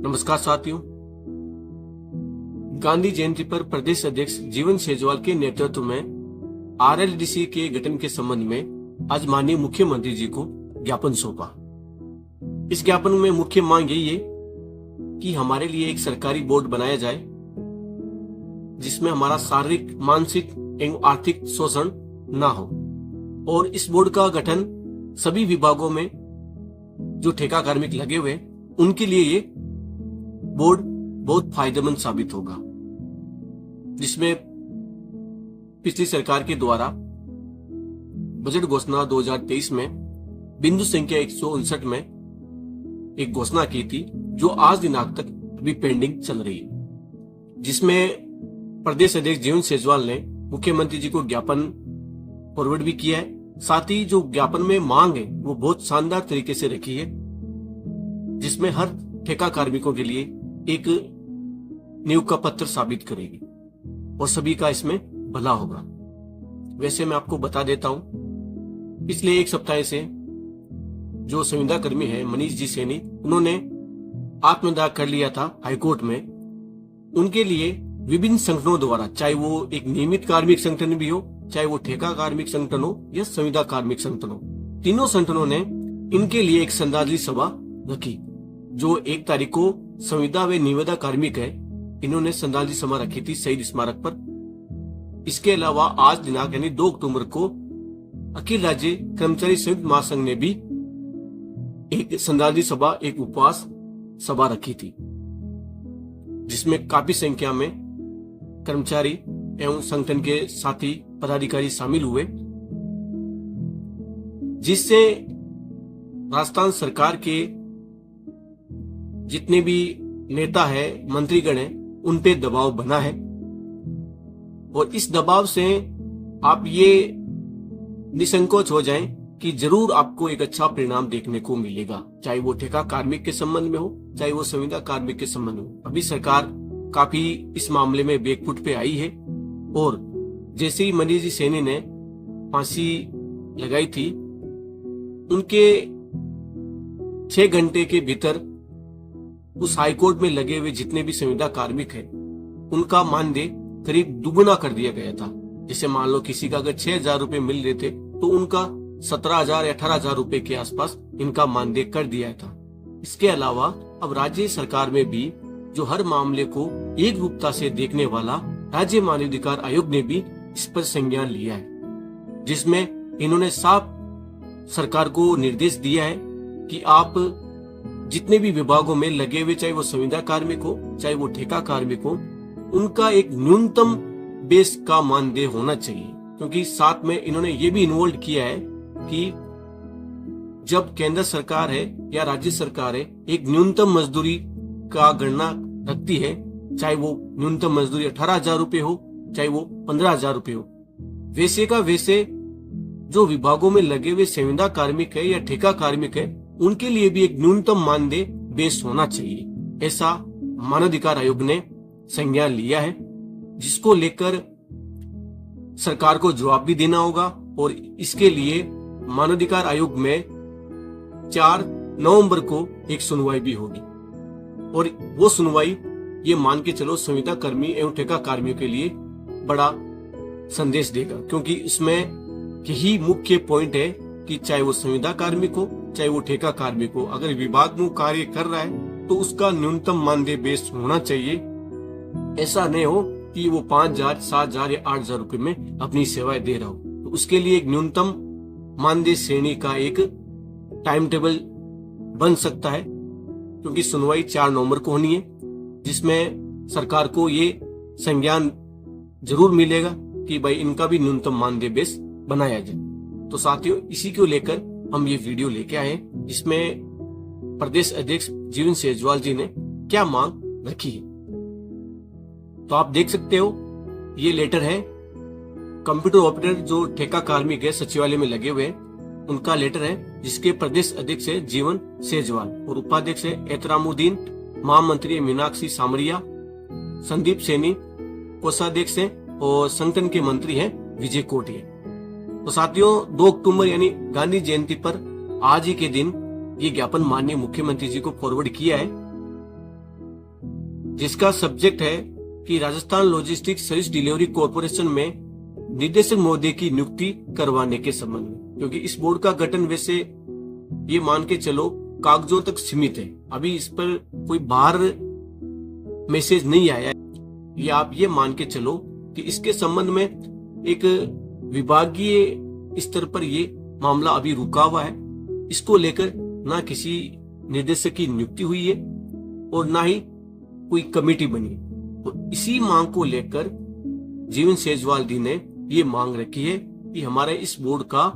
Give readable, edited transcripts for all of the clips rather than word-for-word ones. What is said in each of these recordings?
नमस्कार साथियों। गांधी जयंती पर प्रदेश अध्यक्ष जीवन सेजवाल के नेतृत्व में आरएलडीसी के गठन के संबंध में आज माननीय मुख्यमंत्री जी को ज्ञापन सौंपा। इस ज्ञापन में मुख्य मांग यही है कि हमारे लिए एक सरकारी बोर्ड बनाया जाए जिसमें हमारा शारीरिक, मानसिक एवं आर्थिक शोषण ना हो, और इस बोर्ड का गठन सभी विभागों में जो ठेका कार्मिक लगे हुए उनके लिए ये बोर्ड बहुत फायदेमंद साबित होगा, जिसमें पिछली सरकार के द्वारा बजट घोषणा 2023 में बिंदु संख्या 159 में एक घोषणा की थी जो आज दिनांक तक अभी पेंडिंग चल रही है, जिसमें प्रदेश अध्यक्ष जीवन सेजवाल ने मुख्यमंत्री जी को ज्ञापन फॉरवर्ड भी किया है। साथ ही जो ज्ञापन में मांग है वो बहुत शानदार तरीके से रखी है, जिसमें हर ठेका कार्मिकों के लिए एक नियुक्ति का पत्र साबित करेगी और सभी का इसमें भला होगा। वैसे मैं आपको बता देता हूं, पिछले एक सप्ताह से जो संविदा कर्मी है मनीष जी सैनी, उन्होंने आत्मदाह कर लिया था हाईकोर्ट में। उनके लिए विभिन्न संगठनों द्वारा, चाहे वो एक नियमित कार्मिक संगठन भी हो, चाहे वो ठेका कार्मिक संगठन हो या संविदा कार्मिक संगठन हो, तीनों संगठनों ने इनके लिए एक श्रद्धांजलि सभा रखी। जो 1 तारीख को संविदा व निविदा कार्मिक है, इन्होंने श्रद्धांजलि सभा रखी थी शहीद स्मारक पर। इसके अलावा आज दिनांक यानी 2 अक्टूबर को अखिल राज्य कर्मचारी संयुक्त महासंघ ने भी एक श्रद्धांजलि सभा, एक उपवास सभा रखी थी, जिसमें काफी संख्या में कर्मचारी एवं संगठन के साथी पदाधिकारी शामिल हुए, जिससे राजस्थान सरकार के जितने भी नेता है, मंत्रीगण है, उन पे दबाव बना है। और इस दबाव से आप ये निसंकोच हो जाएं कि जरूर आपको एक अच्छा परिणाम देखने को मिलेगा, चाहे वो ठेका कार्मिक के संबंध में हो, चाहे वो संविदा कार्मिक के संबंध में हो। अभी सरकार काफी इस मामले में बैकफुट पे आई है, और जैसे ही मनीष जी सैनी ने फांसी लगाई थी, उनके 6 घंटे के भीतर उस हाईकोर्ट में लगे हुए जितने भी संविदा कार्मिक हैं, उनका मानदेय करीब दुगुना कर दिया गया था। जैसे मान लो किसी का अगर 6,000 रुपए मिल रहे थे तो उनका 17,000 या 18,000 रुपए के आसपास इनका मानदेय कर दिया था। इसके अलावा अब राज्य सरकार में भी जो हर मामले को एक रूपता से देखने वाला राज्य मानवाधिकार आयोग ने भी इस पर संज्ञान लिया है, जिसमें इन्होंने साफ सरकार को निर्देश दिया है कि आप जितने भी विभागों में लगे हुए, चाहे वो संविदा कार्मिक हो, चाहे वो ठेका कार्मिक हो, उनका एक न्यूनतम बेस का मानदेय होना चाहिए। क्योंकि साथ में इन्होंने ये भी इन्वॉल्व किया है कि जब केंद्र सरकार है या राज्य सरकार है एक न्यूनतम मजदूरी का गणना रखती है, चाहे वो न्यूनतम मजदूरी 18,000 रुपए हो, चाहे वो 15,000 रुपए हो, वैसे का वैसे जो विभागों में लगे हुए संविदा कार्मिक है या ठेका कार्मिक है, उनके लिए भी एक न्यूनतम मानदेय बेस होना चाहिए। ऐसा मानवाधिकार आयोग ने संज्ञान लिया है, जिसको लेकर सरकार को जवाब भी देना होगा। और इसके लिए मानवाधिकार आयोग में 4 नवंबर को एक सुनवाई भी होगी, और वो सुनवाई ये मान के चलो संविदा कर्मी एवं ठेका कार्मियों के लिए बड़ा संदेश देगा, क्योंकि इसमें यही मुख्य पॉइंट है कि चाहे वो संविदा कार्मिक हो, चाहे वो ठेका कार्मिक हो, अगर विभाग में कार्य कर रहा है तो उसका न्यूनतम मानदेय बेस होना चाहिए। ऐसा नहीं हो कि वो 5,000, 7,000 या 8,000 रुपए में अपनी सेवाएं दे रहा हो। तो उसके लिए एक न्यूनतम मानदेय श्रेणी का एक टाइम टेबल बन सकता है, क्योंकि सुनवाई 4 नवंबर को होनी है, जिसमें सरकार को ये संज्ञान जरूर मिलेगा कि भाई इनका भी न्यूनतम मानदेय बेस बनाया जाए। तो साथियों, इसी को लेकर हम ये वीडियो लेके आए, जिसमें प्रदेश अध्यक्ष जीवन सेजवाल जी ने क्या मांग रखी है। तो आप देख सकते हो, ये लेटर है कंप्यूटर ऑपरेटर जो ठेका कार्मिक है सचिवालय में लगे हुए, उनका लेटर है, जिसके प्रदेश अध्यक्ष है जीवन सेजवाल और उपाध्यक्ष है एहतरामुद्दीन, महामंत्री मीनाक्षी सामरिया, संदीप सैनी कोषाध्यक्ष है, और संगठन के मंत्री है विजय कोटिया। तो साथियों, 2 अक्टूबर यानी गांधी जयंती पर आज ही के दिन ये ज्ञापन माननीय मुख्यमंत्री जी को फॉरवर्ड किया है, जिसका सब्जेक्ट है कि Rajasthan logistic service delivery corporation में निदेशक महोदय की नियुक्ति करवाने के संबंध में। क्योंकि इस बोर्ड का गठन वैसे ये मान के चलो कागजों तक सीमित है, अभी इस पर कोई बाहर मैसेज नहीं आया है। ये आप ये मान के चलो कि इसके संबंध में एक विभागीय स्तर पर ये मामला अभी रुका हुआ है। इसको लेकर ना किसी निर्देशक की नियुक्ति हुई है और ना ही कोई कमेटी बनी। तो इसी मांग को लेकर जीवन सेजवाल जी ने ये मांग रखी है कि हमारे इस बोर्ड का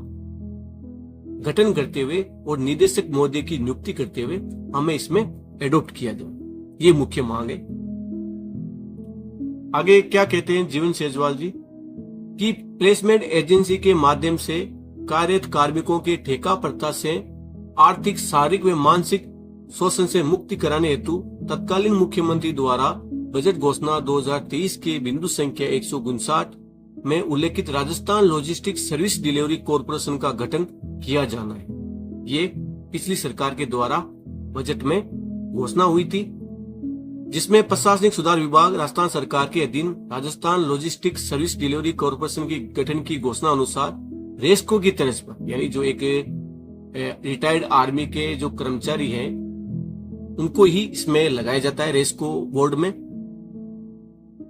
गठन करते हुए और निदेशक महोदय की नियुक्ति करते हुए हमें इसमें एडॉप्ट किया जाए। ये मुख्य मांग है। आगे क्या कहते हैं जीवन सेजवाल जी कि प्लेसमेंट एजेंसी के माध्यम से कार्यरत कार्मिकों के ठेका प्रथा से आर्थिक, शारीरिक व मानसिक शोषण से मुक्ति कराने हेतु तत्कालीन मुख्यमंत्री द्वारा बजट घोषणा 2023 के बिंदु संख्या 159 में उल्लेखित Rajasthan logistic service delivery corporation का गठन किया जाना है। ये पिछली सरकार के द्वारा बजट में घोषणा हुई थी, जिसमें प्रशासनिक सुधार विभाग राजस्थान सरकार के अधीन Rajasthan logistic service delivery corporation की गठन की घोषणा अनुसार रेस्को की तर्ज पर, यानी जो एक रिटायर्ड आर्मी के जो कर्मचारी हैं उनको ही इसमें लगाया जाता है रेस्को बोर्ड में।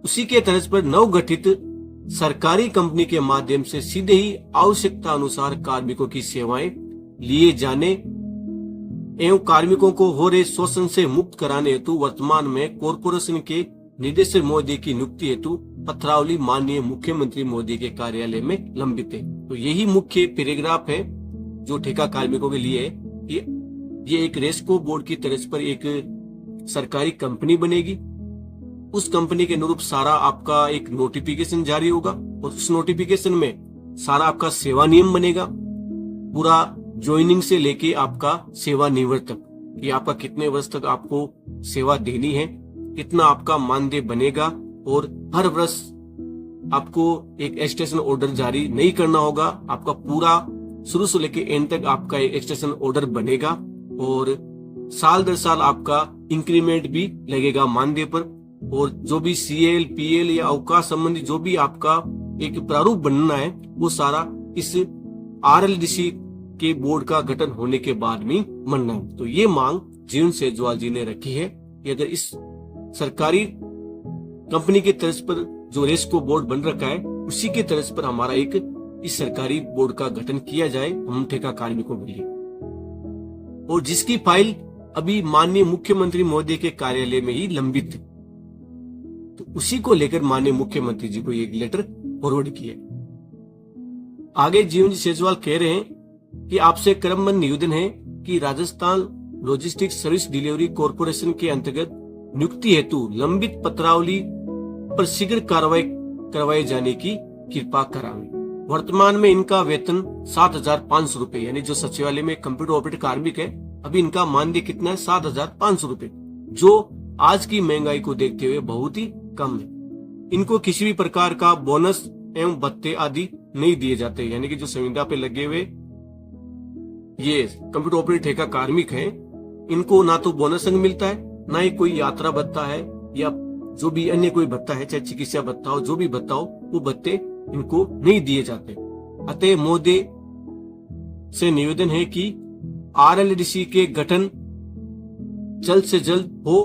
उसी के तर्ज पर नवगठित सरकारी कंपनी के माध्यम से सीधे ही आवश्यकता अनुसार कार्मिकों की सेवाएं लिए जाने एवं कार्मिकों को हो रहे शोषण से मुक्त कराने हेतु वर्तमान में कॉरपोरेशन के निदेशक महोदय की नियुक्ति हेतु पत्रावली माननीय मुख्यमंत्री महोदय के कार्यालय में लंबित है। तो यही मुख्य पैराग्राफ है जो ठेका कार्मिकों के लिए है। ये एक रेस्को बोर्ड की तर्ज पर एक सरकारी कंपनी बनेगी। उस कंपनी के अनुरूप सारा आपका एक नोटिफिकेशन जारी होगा और उस नोटिफिकेशन में सारा आपका सेवा नियम बनेगा, पूरा ज्वाइनिंग से लेके आपका सेवा निवृत्त तक, कि आपका कितने वर्ष तक आपको सेवा देनी है, कितना आपका मानदेय बनेगा और हर वर्ष आपको एक एक्सटेंशन ऑर्डर जारी नहीं करना होगा। आपका पूरा शुरू से लेके एंड तक आपका एक एक्सटेंशन ऑर्डर बनेगा और साल दर साल आपका इंक्रीमेंट भी लगेगा मानदेय पर। और जो भी CL, PL या अवकाश संबंधी जो भी आपका एक प्रारूप बनना है वो सारा इस RLDC के बोर्ड का गठन होने के बाद में बनना है। तो ये मांग जीवन सेजवाल जी ने रखी है कि अगर इस सरकारी कंपनी के तर्ज पर जो रेस्को बोर्ड बन रखा है उसी के तर्ज पर हमारा एक इस सरकारी बोर्ड का गठन किया जाए हम ठेका कार्मिकों के लिए, और जिसकी फाइल अभी माननीय मुख्यमंत्री महोदय के कार्यालय में ही लंबित है। तो उसी को लेकर माननीय मुख्यमंत्री जी को एक लेटर फॉरवर्ड किया। आगे जीवन सेजवाल कह रहे हैं कि आपसे क्रमबद्ध निवेदन है कि Rajasthan logistic service delivery corporation के अंतर्गत नियुक्ति हेतु लंबित पत्रावली पर शीघ्र कार्रवाई करवाए जाने की कृपा कराएं। वर्तमान में इनका वेतन 7,500 रुपए, यानी जो सचिवालय में कंप्यूटर ऑपरेटर कार्मिक है अभी इनका मानदेय कितना है 7,500 रुपए, जो आज की महंगाई को देखते हुए बहुत ही कम है। इनको किसी भी प्रकार का बोनस एवं भत्ते आदि नहीं दिए जाते, यानी कि जो संविदा पे लगे हुए ये कंप्यूटर ऑपरेटर ठेका कार्मिक हैं इनको ना तो बोनस अंग मिलता है, ना ही कोई यात्रा भत्ता है या जो भी अन्य कोई भत्ता है, चाहे चिकित्सा भत्ता हो, जो भी भत्ता हो, वो भत्ते इनको नहीं दिए जाते। अतः महोदय से निवेदन है कि RLDC के गठन जल्द से जल्द हो,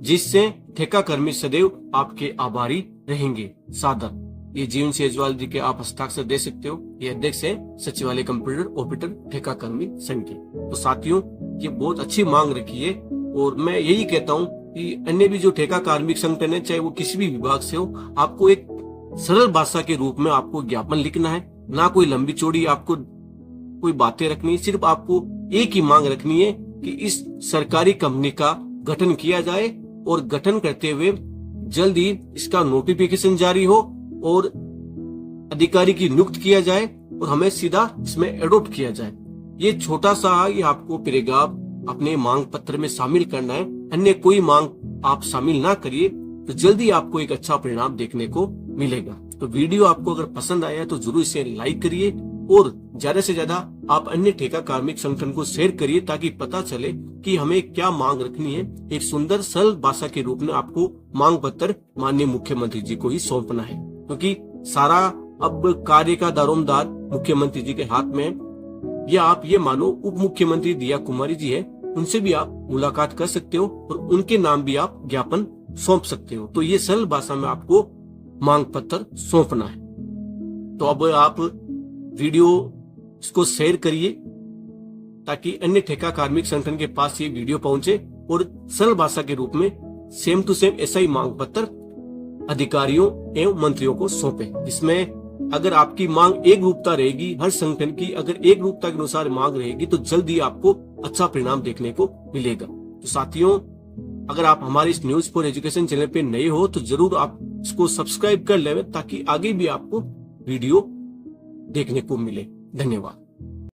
जिससे ठेका कर्मी सदैव आपके आभारी रहेंगे। सादर ये जीवन सेजवाल जी के आप हस्ताक्षर दे सकते हो। ये अध्यक्ष है सचिवालय कंप्यूटर ऑपरेटर ठेका कर्मी संघ के। तो साथियों ये बहुत अच्छी मांग रखी है और मैं यही कहता हूँ कि अन्य भी जो ठेका कार्मिक संगठन है चाहे वो किसी भी विभाग से हो, आपको एक सरल भाषा के रूप में आपको ज्ञापन लिखना है, ना कोई लंबी चौड़ी आपको कोई बातें रखनी है। सिर्फ आपको एक ही मांग रखनी है कि इस सरकारी कंपनी का गठन किया जाए और गठन करते हुए जल्द ही इसका नोटिफिकेशन जारी हो और अधिकारी की नियुक्त किया जाए और हमें सीधा इसमें एडॉप्ट किया जाए। ये छोटा सा ये आपको पैराग्राफ अपने मांग पत्र में शामिल करना है, अन्य कोई मांग आप शामिल ना करिए, तो जल्दी आपको एक अच्छा परिणाम देखने को मिलेगा। तो वीडियो आपको अगर पसंद आया है तो जरूर इसे लाइक करिए और ज्यादा से ज्यादा आप अन्य ठेका कार्मिक संगठन को शेयर करिए ताकि पता चले कि हमें क्या मांग रखनी है। एक सुंदर सरल भाषा के रूप में आपको मांग पत्र माननीय मुख्यमंत्री जी को ही सौंपना है, क्योंकि सारा अब कार्य का दारोमदार मुख्यमंत्री जी के हाथ में है। या आप ये मानो उप मुख्यमंत्री दिया कुमारी जी है, उनसे भी आप मुलाकात कर सकते हो और उनके नाम भी आप ज्ञापन सौंप सकते हो। तो ये सरल भाषा में आपको मांग पत्र सौंपना है। तो अब आप वीडियो इसको शेयर करिए ताकि अन्य ठेका कार्मिक संगठन के पास ये वीडियो पहुंचे और सरल भाषा के रूप में सेम टू सेम ऐसा ही मांग पत्र अधिकारियों एवं मंत्रियों को सौंपे। इसमें अगर आपकी मांग एक रूपता रहेगी, हर संगठन की अगर एक रूपता के अनुसार मांग रहेगी तो जल्दी आपको अच्छा परिणाम देखने को मिलेगा। तो साथियों, अगर आप हमारे इस न्यूज फॉर एजुकेशन चैनल पे नए हो तो जरूर आप इसको सब्सक्राइब कर ले ताकि आगे भी आपको वीडियो देखने को मिले। धन्यवाद।